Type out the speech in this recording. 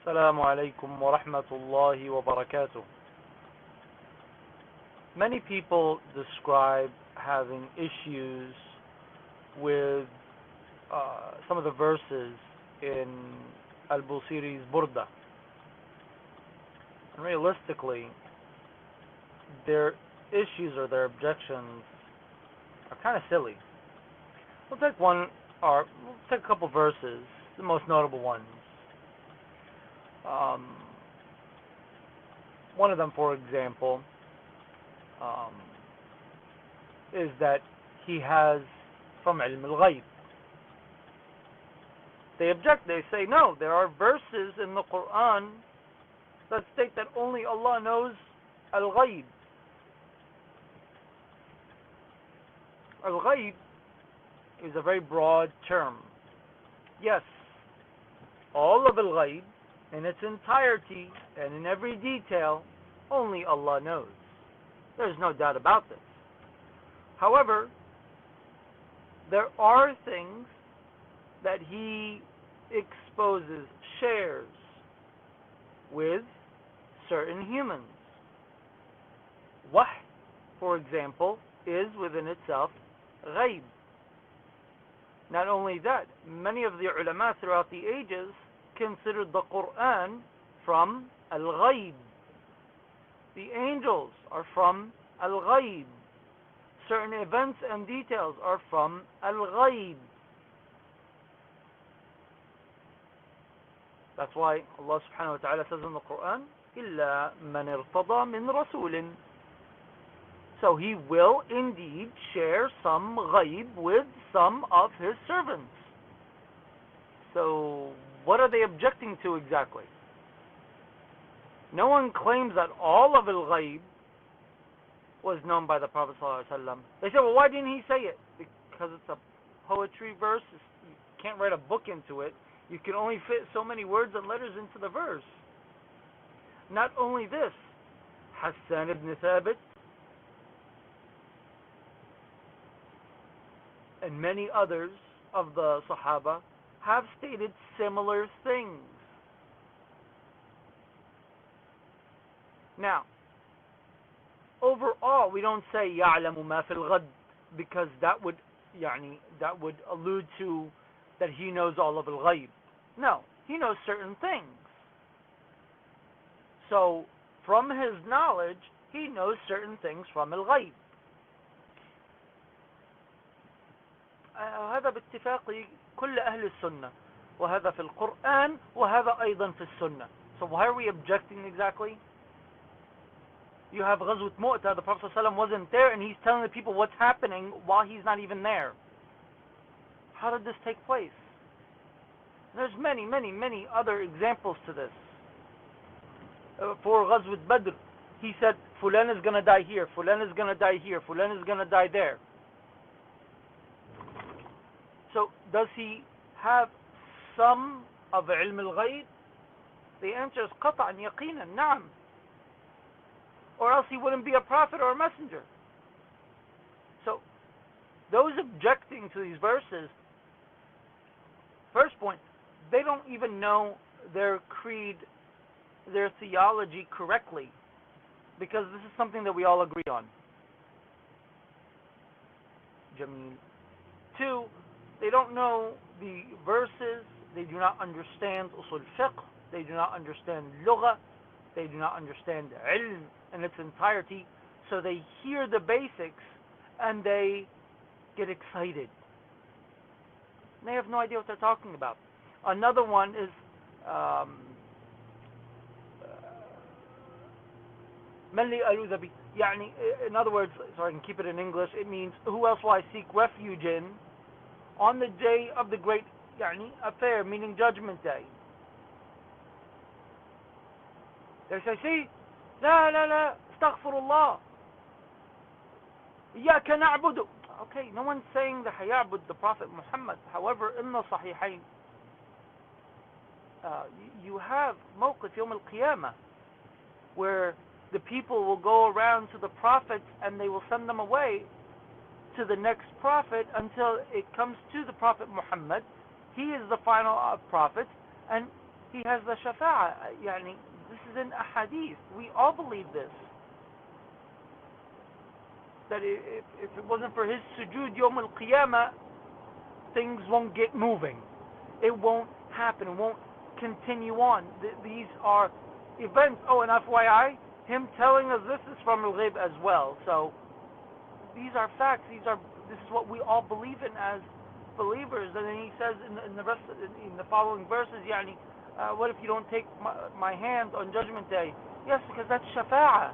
السلام عليكم ورحمة الله وبركاته. Many people describe having issues with some of the verses in Al-Busiris Burda. And realistically, their issues or their objections are kind of silly. We'll take a couple verses, the most notable ones. One of them, for example, is that he has from ilm al-ghayb. They object, they say, no, there are verses in the Quran that state that only Allah knows al-ghayb. Al-ghayb is a very broad term. Yes, all of al-ghayb in its entirety and in every detail, only Allah knows. There's no doubt about this. However, there are things that He exposes, shares with certain humans. Wahy, for example, is within itself ghayb. Not only that, many of the ulama throughout the ages considered the Quran from al-ghayb. The angels are from al-ghayb. Certain events and details are from al-ghayb. That's why Allah subhanahu wa ta'ala says in the Quran, إِلَّا مَنِ ارْتَضَى مِنْ رَسُولٍ. So He will indeed share some ghayb with some of His servants. So what are they objecting to exactly? No one claims that all of al-ghayb was known by the Prophet ﷺ. They say, well, why didn't he say it? Because it's a poetry verse. You can't write a book into it. You can only fit so many words and letters into the verse. Not only this, Hassan ibn Thabit and many others of the Sahaba have stated similar things. Now, overall, we don't say يَعْلَمُ مَا فِي الْغَدْ because that would allude to that He knows all of al-ghayb. No, He knows certain things. So, from His knowledge, He knows certain things from al-ghayb. هذا باتفاق كل أهل السنة وهذا في القرآن وهذا أيضا في السنة. So why are we objecting exactly? You have Ghazwat Mu'tah, the Prophet ﷺ wasn't there and he's telling the people what's happening while he's not even there. How did this take place? There's many, many, many other examples to this. For Ghazwat Badr, he said, Fulan is going to die here, Fulan is going to die here, Fulan is going to die there. So, does he have some of ilm al-ghayb? The answer is قطعا يقينا نعم. Or else he wouldn't be a prophet or a messenger. So, those objecting to these verses, first point, they don't even know their creed, their theology correctly, because this is something that we all agree on. Jameel. Two, they don't know the verses, they do not understand usul fiqh, they do not understand lugha, they do not understand ilm in its entirety, so they hear the basics and they get excited. They have no idea what they're talking about. Another one is من لي ألوذ به. In other words, so I can keep it in English, it means who else will I seek refuge in on the day of the great affair, meaning Judgment Day. They say, see, لا استغفر الله إياك نعبد. Okay, no one's saying that يعبد the Prophet Muhammad. However, in the Sahihain, you have موقف يوم القيامة where the people will go around to the prophets and they will send them away to the next prophet until it comes to the Prophet Muhammad. He is the final prophet, and he has the shafa'a. Yani, this is in a hadith. We all believe this. That if it wasn't for his sujood yawm al-qiyamah, things won't get moving. It won't happen. It won't continue on. These are events. Oh, and FYI, him telling us this is from al-ghayb as well. So these are facts. This is what we all believe in as believers. And then he says in the rest in the following verses, yani, what if you don't take my hand on Judgment Day? Yes, because that's shafa'ah.